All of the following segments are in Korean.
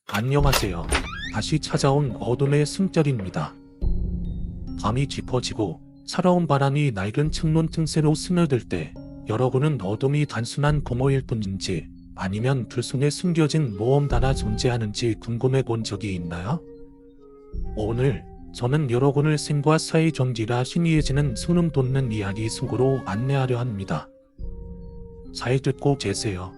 안녕하세요. 다시 찾아온 어둠의 숨결입니다. 밤이 깊어지고 차가운 바람이 낡은 창문 틈새로 스며들 때 여러분은 어둠이 단순한 공허일 뿐인지 아니면 그 속에 숨겨진 모험가가 존재하는지 궁금해 본 적이 있나요? 오늘 저는 여러분을 생과 사의 경지가 희미해지는 소름 돋는 이야기 속으로 안내하려 합니다. 잘 듣고 계세요.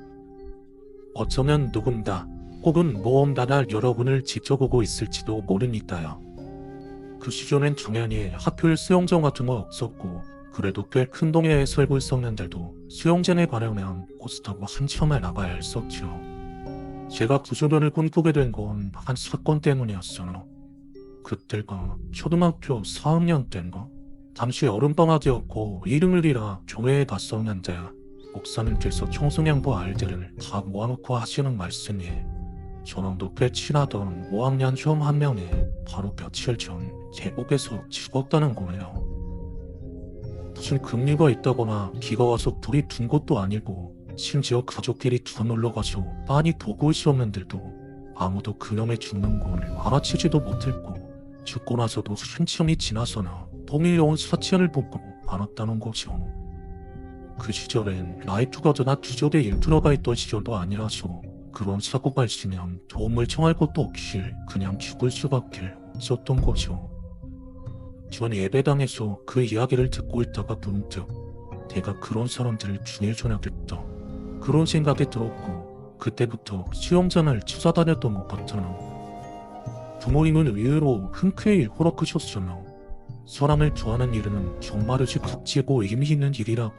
어쩌면 누군가 혹은 모험가가 여러분을 지켜보고 있을지도 모르니까요. 그 시절엔 당연히 하필 수영장 같은 거 없었고 그래도 꽤 큰 동네에 살고 있었는데도 수영장에 가려면 버스 타고 한참을 나가야 했었죠. 제가 구조변을 꿈꾸게 된 건 한 사건 때문이었어요. 그때가 초등학교 4학년 때인가? 당시 여름방학이었고 이름을 잃어 교회에 갔었는데 목사님께서 청소년부 아이들을 다 모아놓고 하시는 말씀이 저랑도 꽤 친하던 5학년 형 한 명이 바로 며칠 전 계곡에서 죽었다는 거예요. 무슨 금리가 있다거나 비가 와서 불이 든 것도 아니고 심지어 가족끼리 다 놀러가서 많이 보고 있었는데도 아무도 그놈의 죽는 걸 알아채지도 못했고 죽고 나서도 한참이 지나서나 동일 온 사체를 보고 알았다는 거죠. 그 시절엔 라이프가드나 구조대 일터가 있던 시절도 아니라서 그런 사고가 있으면 도움을 청할 것도 없이 그냥 죽을 수밖에 없었던 거죠. 전 예배당에서 그 이야기를 듣고 있다가 문득 내가 그런 사람들을 중해줘야겠다 그런 생각이 들었고 그때부터 수영장을 찾아다녔던 것 같아요. 부모님은 의외로 흔쾌히 허락하셨으며 사람을 구하는 일은 정말이지 값지고 의미 있는 일이라고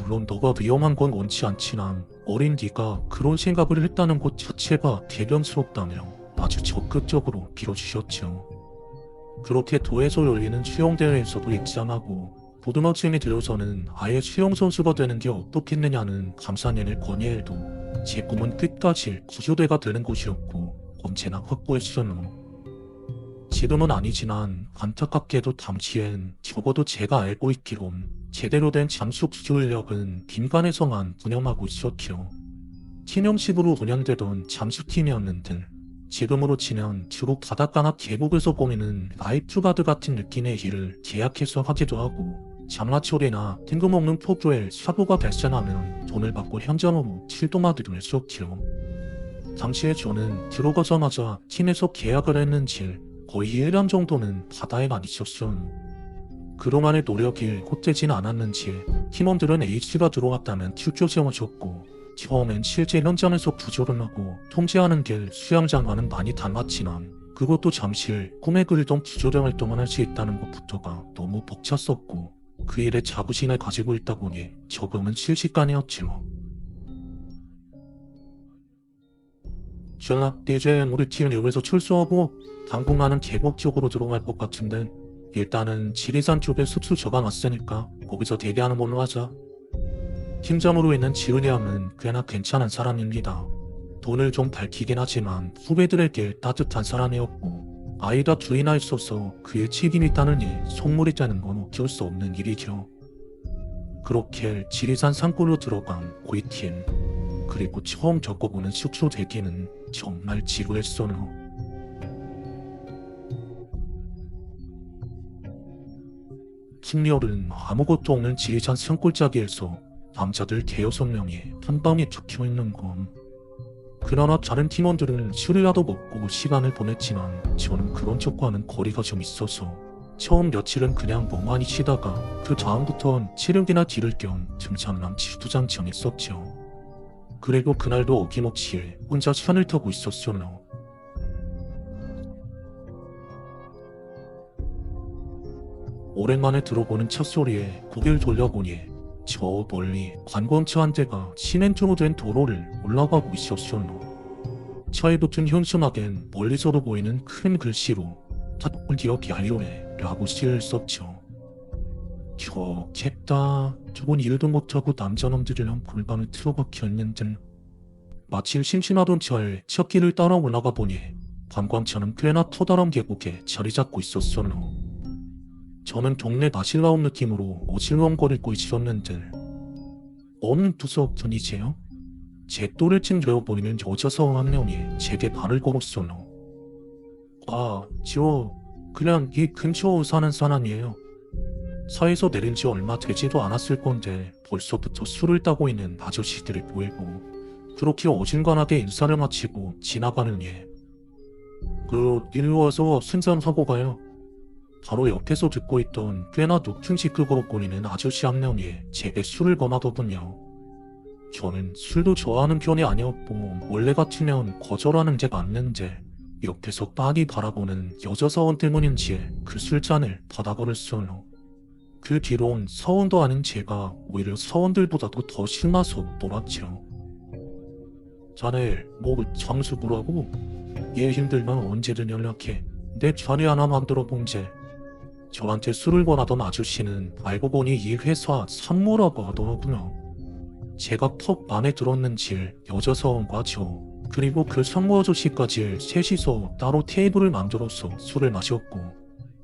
물론 너가 위험한 건 원치 않지만 어린 네가 그런 생각을 했다는 것 자체가 대견스럽다며 아주 적극적으로 빌어주셨죠. 그렇게 도에서 열리는 수영대회에서도 입상하고 고등학생이 되어서는 아예 수영선수가 되는 게 어떻겠느냐는 감사년을 건의해도 제 꿈은 끝까지 구조대가 되는 곳이었고 언제나 확고했어요. 지금은 아니지만 안타깝게도 당시엔 적어도 제가 알고 있기론 제대로 된 잠수 구조 인력은 민간에서만 운영하고 있었죠. 기념식으로 운영되던 잠수팀이었는데 지금으로 치면 주로 바닷가나 계곡에서 보이는 라이프가드 같은 느낌의 일을 계약해서 하기도 하고 장마철이나 탱금없는 폭우에 사고가 발생하면 돈을 받고 현장으로 출동하기도 했었죠. 당시에 저는 들어가자마자 팀에서 계약을 했는지 거의 1년 정도는 바다에만 있었어요. 그동안의 노력이 헛되진 않았는지 팀원들은 H가 들어왔다면 출조세워줬고 처음엔 실제 현장에서 구조를 하고 통제하는 게 수영장과는 많이 닮았지만 그것도 잠시 꿈에 그리던 구조대 활동을 할 수 있다는 것부터가 너무 벅찼었고 그 일에 자부심을 가지고 있다 보니 조금은 실시간이었지요. 자, 이제 우리 팀 여기서 출소하고 당분간은 계곡 쪽으로 들어갈 것 같은데 일단은 지리산 쪽에 숲수 적어놨으니까 거기서 대기하는 걸로 하자. 팀장으로 있는 지은이 형은 꽤나 괜찮은 사람입니다. 돈을 좀 밝히긴 하지만 후배들에게 따뜻한 사람이었고 아이가 둘이나 있어서 그의 책임이 있다느니 속물이 되는 건 어쩔 수 없는 일이죠. 그렇게 지리산 산골로 들어간 우리 팀 그리고 처음 겪어보는 숙소 대기는 정말 지루했어요. 김열은 아무것도 없는 지리산 산골짜기에서 남자들 대여섯 명이 한 방에 적혀있는 건 그러나 다른 팀원들은 술이라도 먹고 시간을 보냈지만 저는 그런 쪽과는 거리가 좀 있어서 처음 며칠은 그냥 멍하니 쉬다가 그 다음부턴 체력이나 기를 겸 등산랑 지두장창 했었죠. 그리고 그날도 어김없이 혼자 산을 타고 있었어요. 오랜만에 들어보는 차 소리에 고개를 돌려보니 저 멀리 관광차 한 대가 시멘트로 된 도로를 올라가고 있었어요. 차에 붙은 현수막엔 멀리서도 보이는 큰 글씨로 탑골 기업 야료해 라고 쓰여있었죠. 좋겠다. 저건 일도 못하고 남자놈들이랑 골반을 틀어박혀있는데 마침 심심하던 절 첫 길을 따라 올라가 보니 관광차는 꽤나 커다란 계곡에 자리 잡고 있었어요. 저는 동네 나실라움 느낌으로 어슬렁거리고 있었는데 어느 부서 분이세요? 제 또를 찡그려 보이는 여자 성우 한 명이 제게 발을 걸었어요. 그냥 이 근처 사는 사람이에요. 차에서 내린 지 얼마 되지도 않았을 건데 벌써부터 술을 따고 있는 아저씨들이 보이고 그렇게 어중간하게 인사를 마치고 지나가는 얘. 이리 와서 순잔하고 가요. 바로 옆에서 듣고 있던 꽤나 높은 직급으로 보이는 아저씨 한 명이 제게 술을 권하더군요. 저는 술도 좋아하는 편이 아니었고 원래 같으면 거절하는 게 맞는데 옆에서 빤히 바라보는 여자 사원 때문인지 그 술잔을 받아버렸어요. 그 뒤론 서원도 아닌 제가 오히려 서원들보다도 더 신나서 놀았죠. 자네 장수 보라고? 얘 힘들면 언제든 연락해. 내 자리 하나 만들어 봉제. 저한테 술을 권하던 아저씨는 알고 보니 이 회사 상무라고 하더군요. 제가 턱 마음에 들었는지 여자 사원과 저 그리고 그 상무 아저씨까지 셋이서 따로 테이블을 만들어서 술을 마셨고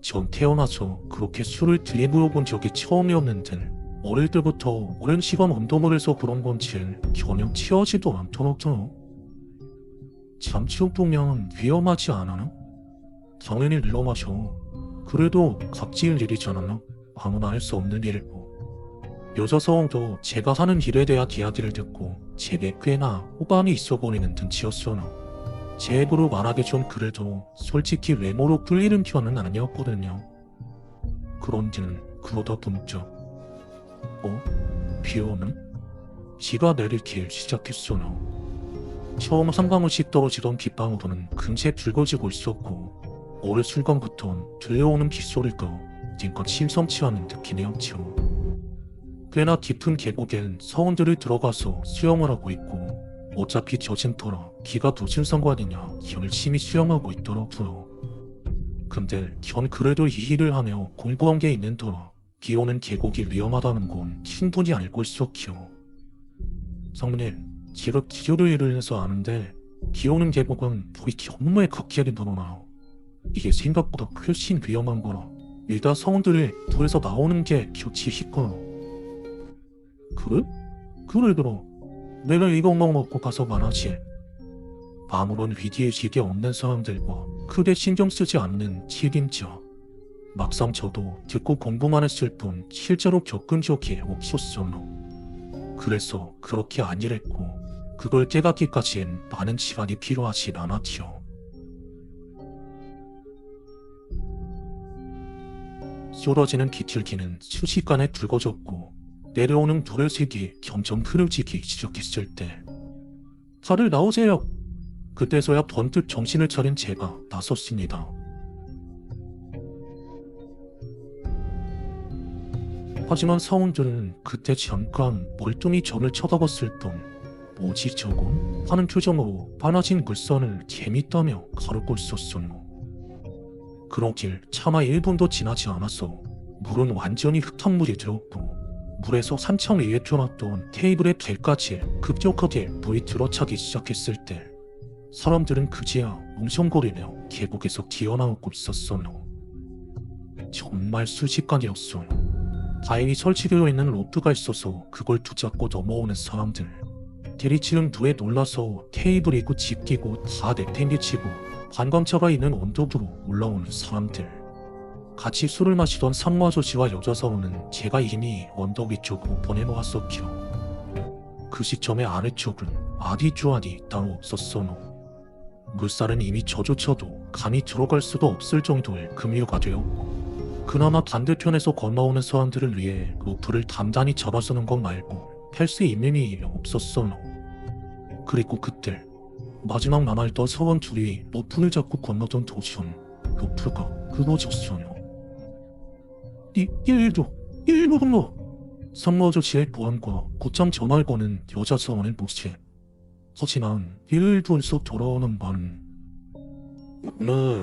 전 태어나서 그렇게 술을 들이부어본 적이 처음이었는데 어릴 때부터 오랜 시간 운동을 해서 그런 건지 전혀 취하지도 않더라고요. 잠시 후 보면 위험하지 않아요? 당연히 일러 마셔. 그래도 각지일 일이잖아요. 아무나 할 수 없는 일이고. 여자 사원도 제가 하는 일에 대한 이야기를 듣고 제게 꽤나 호감이 있어 보이는 듯이었어요. 제 입으로 말하기 좀 그래도 솔직히 외모로 끌리는 편은 아니었거든요. 그런지는 그러다 문득 비 오는? 비가 내리기 시작했어요. 처음 한 방울씩 떨어지던 빗방울은 금세 붉어지고 있었고 어느 순간부턴 들려오는 빗소리가 지금껏 심상치 않은 느낌이었죠. 꽤나 깊은 계곡엔 서원들이 들어가서 수영을 하고 있고 어차피 젖은 터라 비가 무슨 상관이냐 열심히 수영하고 있더라고요. 근데 전 그래도 이 일을 하며 공부한 게 있는 터라 비 오는 계곡이 위험하다는 건 충분히 알고 있었죠. 성님, 제가 기교를 일을 해서 아는데 비 오는 계곡은 불이 정말 극히하게 늘어나요. 이게 생각보다 훨씬 위험한 거라 일단 성원들이 불에서 나오는 게 좋지 싶어요. 그래? 그래도 내가 이것만 먹고 가서 말하지. 아무런 위기의식이 없는 사람들과 크게 신경 쓰지 않는 책임자. 막상 저도 듣고 공부만 했을 뿐 실제로 겪은 적이 없었어요. 그래서 그렇게 안 일했고 그걸 깨닫기까지는 많은 시간이 필요하진 않았죠. 쏟아지는 기틀기는 순식간에 붉어졌고 내려오는 불의 색이 점점 흐려지기 시작했을 때 다들 나오세요. 그때서야 번뜩 정신을 차린 제가 나섰습니다. 하지만 사원들은 그때 잠깐 멀뚱히 저를 쳐다봤을 뿐 뭐지 저건? 하는 표정으로 파나진 물선을 재밌다며 가르고 있었어요. 그러길 차마 1분도 지나지 않았어 물은 완전히 흙탕물이 되었고 물에서 한참 위에 펴놨던 테이블의 벨까지 급격하게 물이 들어차기 시작했을 때 사람들은 그제야 웅성거리며 계곡에서 기어나오고 있었어요. 정말 순식간이었어요. 다행히 설치되어 있는 로프가 있어서 그걸 붙잡고 넘어오는 사람들. 대리치는 불에 놀라서 테이블 입구 집기고 다 내팽개치고 관광차가 있는 언덕으로 올라오는 사람들. 같이 술을 마시던 상무 아저씨와 여자 사원은 제가 이미 언덕 위쪽으로 보내놓았었죠. 그 시점의 아래쪽은 아디주아디 따로 없었어요. 물살은 이미 저조차도 감히 들어갈 수도 없을 정도의 급류가 되었고 그나마 반대편에서 건너오는 사람들을 위해 로프를 단단히 잡아서는 것 말고 할 수 있는 일이 없었어요. 그리고 그때 마지막 남아있던 사원 둘이 로프를 잡고 건너던 도중 로프가 끊어졌어요. 일로 건너! 상무 아저씨의 보안과 곧장 전화를 거는 여자 사원의 모습. 하지만 일본에서 돌아오는 반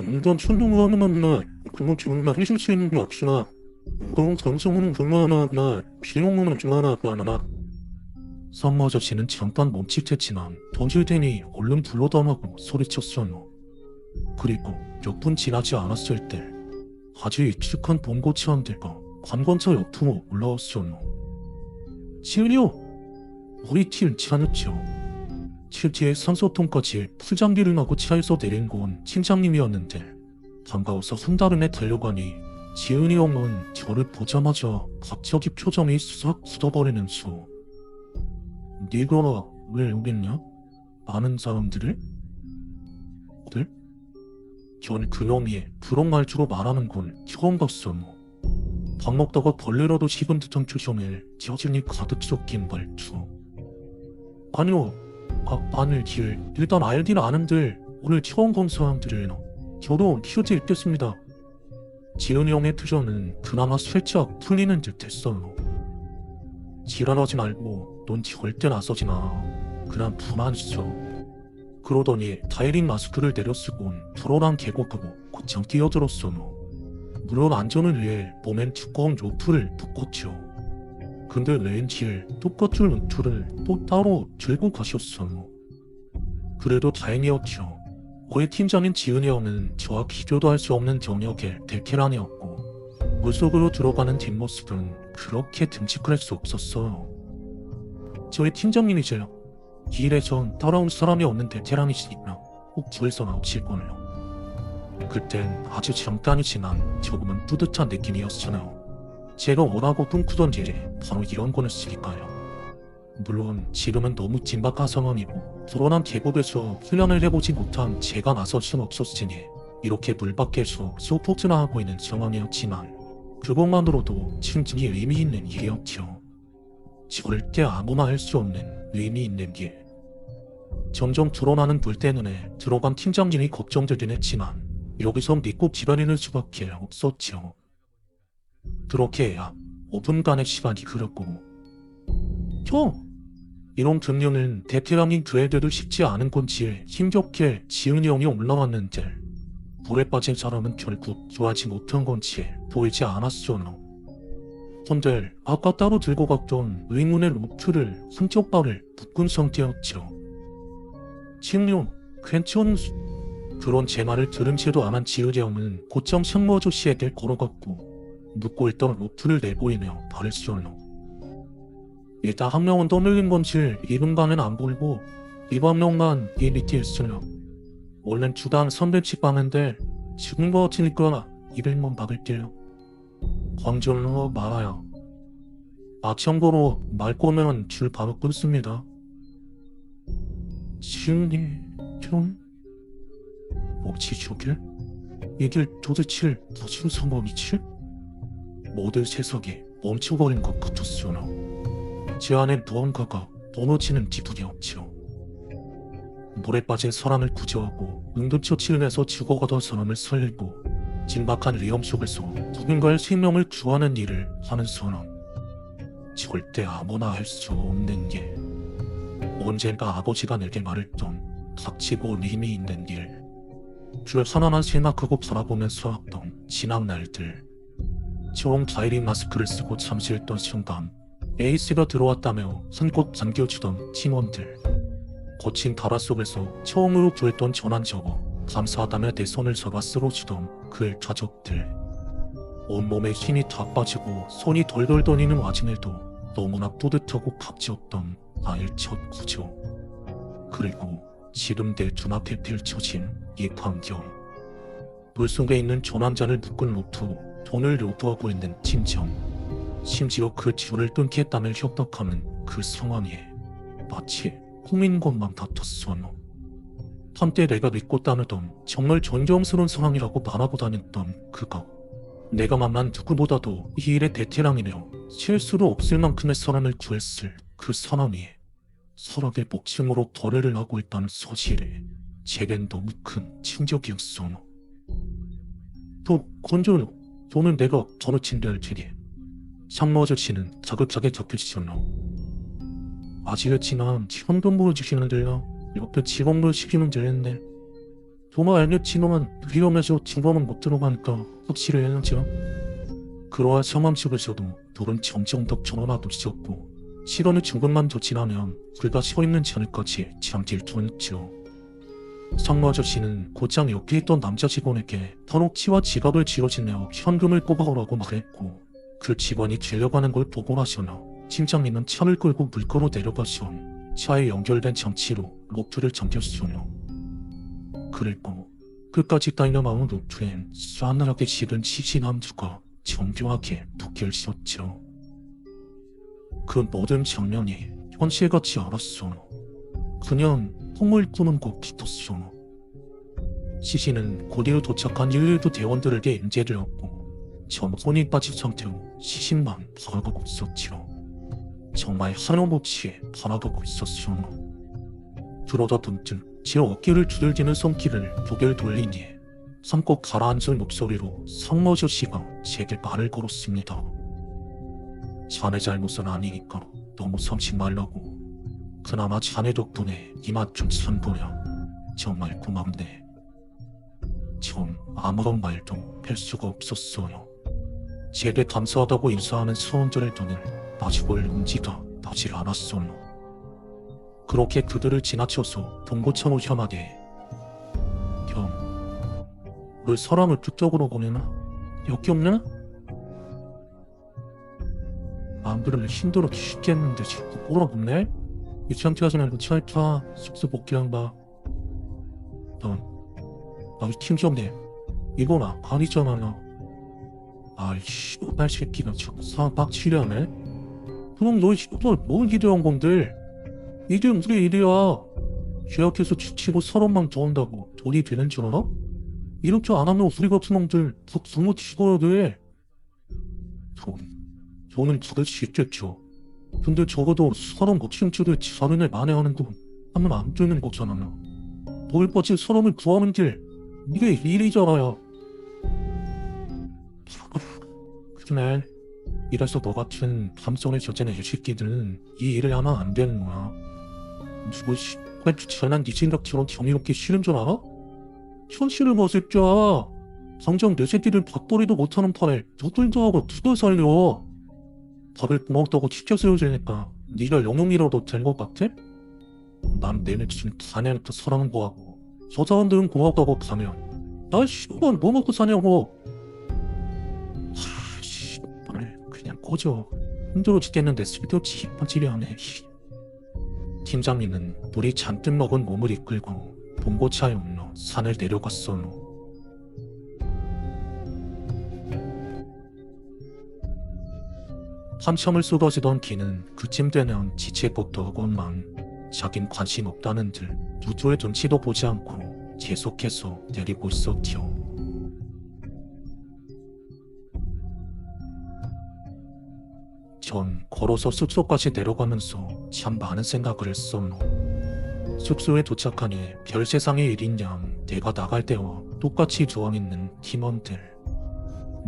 일단 출동을 하는 날 그럼 지금만 해줄 수 있는 게 없으나 그럼 방송은 그만하나 비용은 그만하나 상무 아저씨는 잠깐 멈칫했지만 던질테니 얼른 불러달라고 소리쳤어요. 그리고 몇 분 지나지 않았을 때 아주 익숙한 봉고치 한 대가 관광차 옆으로 올라왔어요. 지은이요! 우리 팀 지났죠. 실제 산소통까지 풀장비를 나고 차에서 내린 건 팀장님이었는데 반가워서 손다른에 달려가니 지은이 형은 저를 보자마자 갑자기 표정이 싹 굳어버리면서 네가 왜 여기 있냐? 많은 사람들을? 들? 전 그놈이 그런 말투로 말하는 건 처음 봤어. 밥 먹다가 벌레라도 씹은 듯한 표정에 짜증이 가득 섞인 말투. 아니요, 아닐 길. 일단 알긴 아는데 오늘 처음 본 사람들을 저도 휴지 읽겠습니다. 지은이 형의 표정은 그나마 살짝 풀리는 듯 했어요. 지랄하지 말고 넌 절대 나서지 마. 그냥 부만 써. 그러더니 다이린 마스크를 내려쓰곤 불어난 계곡으로 곧장 뛰어들었어요. 물론 안전을 위해 몸엔 두꺼운 로프를 묶었죠. 근데 왠지 똑같은 루트를 또 따로 들고 가셨어요. 그래도 다행이었죠. 저의 팀장인 지은이 형은 저와 비교도 할 수 없는 경력의 베테랑이었고 물속으로 들어가는 뒷모습은 그렇게 듬직할 수 없었어요. 저희 팀장님이세요. 이 일에선 따라온 사람이 없는 베테랑이시니까 꼭 뒤에서 나오실 거네요. 그땐 아주 잠깐이지만 조금은 뿌듯한 느낌이었어요. 제가 원하고 꿈꾸던 일이 바로 이런 거였으니까요. 물론 지금은 너무 긴박한 상황이고 불어난 계곡에서 훈련을 해보지 못한 제가 나설 순 없었으니 이렇게 물 밖에서 소포트나 하고 있는 상황이었지만 그것만으로도 충분히 의미 있는 일이었죠. 절대 아무나 할 수 없는 의미 있는 일. 점점 불어나는 물 때문에 들어간 팀장님이 걱정되긴 했지만 여기서 믿고 기다리는 수밖에 없었죠. 그렇게 약 5분간의 시간이 흐르고 이런 등류는 베테랑인 그에게도 쉽지 않은 건지 힘겹게 지은이 형이 올라왔는데 물에 빠진 사람은 결국 좋아하지 못한 건지 보이지 않았어요. 근데 아까 따로 들고 갔던 의문의 로프를 한쪽 발을 묶은 상태였죠. 칭룡, 괜찮으시? 그런 제 말을 들은 채도 안 한 지은이 형은 곧장 상무 아저씨에게 걸어갔고 묶고 있던 로프를 내보이며 말했어요. 일단 한 명은 떠밀린 건지 2분간은 안 보이고 2번명만 이 밑에 있으려. 원래는 주당 300씩 받는데 지금 거 같으니까 200만 받을게요. 광전로 말아요. 참고로 말 거면 줄 바로 끊습니다. 지은이 좀? 뭐지 저게? 이게 도대체 무슨 상황이지? 모든 세상이 멈춰버린 것 같았어요. 제 안에 무언가가 무너지는 기분이 없죠. 물에 빠진 사람을 구조하고 응급처치를 죽어가던 사람을 살리고 긴박한 위험 속에서 누군가의 생명을 구하는 일을 하는 사람. 절대 아무나 할 수 없는 일. 언젠가 아버지가 내게 말했던 닥치고 의미 있는 일. 줄 하나만 생각하고 바라보면서 왔던 지난 날들. 처음 다이린 마스크를 쓰고 잠시했던 순간 에이스가 들어왔다며 손꼽 잠겨주던 팀원들. 거친 바다 속에서 처음으로 구했던 전환 적어 감사하다며 내 손을 잡아 쓸어주던 그 가족들. 온몸에 힘이 다 빠지고 손이 덜덜 떨리는 와중에도 너무나 뿌듯하고 값지었던 나의 첫 구조. 그리고 지금 내 눈앞에 펼쳐진 이 광경. 물속에 있는 조남자를 묶은 로프, 돈을 로프하고 있는 팀장. 심지어 그 줄을 끊게 했다며 협박하는 그 상황이 마치 꿈인 것만 같았어요. 한때 내가 믿고 따르던 정말 존경스러운 사람이라고 말하고 다녔던 그가 내가 만난 누구보다도 이 일의 베테랑이며 실수로 없을 만큼의 사람을 구했을 그 사람이 사람의 목숨으로 거래를 하고 있다는 사실이 제겐 너무 큰 충격이었어요. 또 건조요. 돈은 내가 바로 챙겨할 테니 상무 아저씨는 자급자게 적혀주셨노. 아직이지만 현금 보여주시는데요. 옆에 직원도 시키면 되겠네. 정말 알겠지만 위험해서 직원은 못 들어가니까 확실히 해야죠. 그러한 상황 속에서도 둘은 점점 더 전화도 있었고 시간이 조금만 더 지나면 그가 서있는 자리까지 잠들 뻔했죠. 상무 아저씨는 곧장 옆에 있던 남자 직원에게 털옥치와 지갑을 쥐어지며 현금을 뽑아오라고 말했고 그 직원이 들려가는 걸 보고 나서는 팀장님은 차를 끌고 물가로 내려가서 차에 연결된 장치로 노트를 잠겼어요. 그리고 끝까지 딸려나온 노트엔 싸늘하게 식은 시신함수가 정교하게 도끼를 씌웠죠. 그 모든 장면이 현실같이 알았어요. 그냥 꿈을 꾸는 것 같았어요. 시신은 고디로 도착한 112 대원들에게 인제되었고 전 혼이 빠진 상태로 시신만 바라보고 있었지요. 정말 한없이 바라보고 있었어요. 그러다 문득 제 어깨를 두들기는 손길을 고개를 돌리니 삼고 가라앉은 목소리로 상머저 씨가 제게 말을 걸었습니다. 자네 잘못은 아니니까 너무 삼지 말라고. 그나마 자네 덕분에 이맛 좀 산거야. 정말 고맙네. 전 아무런 말도 할 수가 없었어요. 제게 감사하다고 인사하는 수원들의 눈을 마주볼 용기가 나질 않았어요. 그렇게 그들을 지나쳐서 동고창을 향하게 형, 왜 사람을 그쪽으로 보내나? 여기 없나? 안 그러면 힘들어 죽겠는데 자꾸 꼬라보네? 이 상태에서 말고 차이타 숙소 복귀한 봐. 나 팀장님 이거나 아니잖아. 아이씨 날 새끼가 자꾸 사박 치려네. 그럼 너희 식구들 뭘 기대한 건데? 이게 우리 일이야. 계약해서 지치고 서로만 도운다고 돈이 되는 줄 알아? 이렇게 안 하면 우리 같은 놈들 더 굶어 죽어야 돼. 돈은 받을 수 있겠죠. 근데 적어도 사람 고침줄을 자른을 만회하는 돈 하면 안 되는 거잖아요. 뭘 빠질 사람을 구하는 길 이게 일이잖아요. 그래. 이래서 너 같은 감성을 저지는 이 새끼들은 이 일을 하면 안 되는 거야. 누구 왜 잘난 네 생각처럼 경이롭게 싫은 줄 알아? 현실을 벗을자. 당장 내 새끼를 밥벌이도 못하는 판에 너들도 하고 누굴 살려. 밥을 고맙다고 지켜 세워주니까 네가 영웅이라도 될 것 같아? 난 내내 지금 자네부터 사랑한 거하고 저 사람들은 고맙다고 가면 나 씨발 뭐 먹고 사냐고. 그냥 꺼져. 힘들어 죽겠는데 쓸데없이 힙한질이 하네. 팀장님은 물이 잔뜩 먹은 몸을 이끌고 봉고차에 올려 산을 내려갔어요. 한참을 쏟아지던 기는 그쯤 되면 지체법도 하건만 자긴 관심 없다는 듯 누구의 눈치도 보지 않고 계속해서 내리고 있었지요. 전 걸어서 숙소까지 내려가면서 참 많은 생각을 했어요. 숙소에 도착하니 별세상의 일인 양 내가 나갈 때와 똑같이 누워있는 팀원들.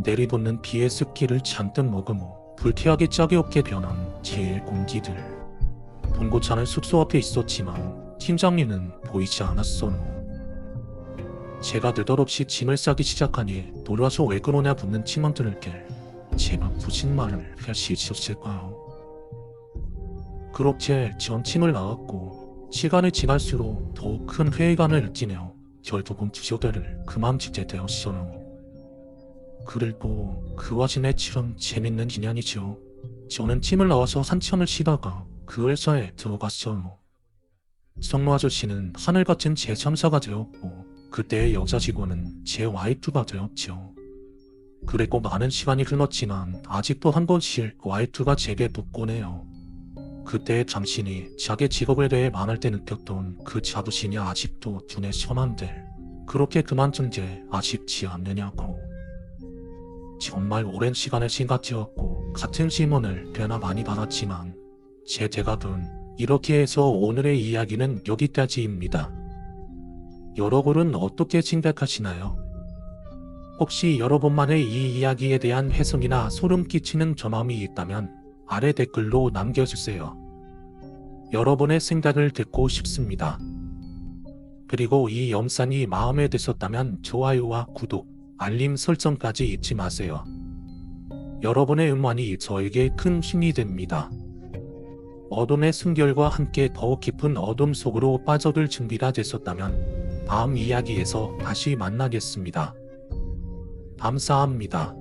내리붙는 비의 습기를 잔뜩 머금어 불쾌하게 짝이 없게 변한 제일 공기들. 봉고차는 숙소 앞에 있었지만 팀장님은 보이지 않았어요. 제가 느닷없이 짐을 싸기 시작하니 놀라서 왜 그러냐 묻는 팀원들에게 제가 무슨 말을 할 수 있었을까요? 그렇게 전 팀을 나왔고 시간이 지날수록 더 큰 회의감을 느끼며 결국은 부조대를 그만두게 되었어요. 그리고 그 와중에 참 재밌는 인연이죠. 저는 팀을 나와서 한참을 쉬다가 그 회사에 들어갔어요. 성로 아저씨는 하늘같은 제 3사가 되었고 그때의 여자 직원은 제 와이프가 되었죠. 그리고 많은 시간이 흘렀지만 아직도 한 번씩 와이프가 제게 묻곤 해요. 그때의 당신이 자기 직업에 대해 말할 때 느꼈던 그 자부심이 아직도 눈에 선한데 그렇게 그만둔 게 아쉽지 않느냐고. 정말 오랜 시간의 생각이었고 같은 질문을 꽤나 많이 받았지만 제 대답은 이렇게 해서 오늘의 이야기는 여기까지입니다. 여러분은 어떻게 생각하시나요? 혹시 여러분만의 이 이야기에 대한 해석이나 소름 끼치는 점함이 있다면 아래 댓글로 남겨주세요. 여러분의 생각을 듣고 싶습니다. 그리고 이 영상이 마음에 드셨다면 좋아요와 구독, 알림 설정까지 잊지 마세요. 여러분의 응원이 저에게 큰 힘이 됩니다. 어둠의 숨결과 함께 더 깊은 어둠 속으로 빠져들 준비가 되셨다면 다음 이야기에서 다시 만나겠습니다. 감사합니다.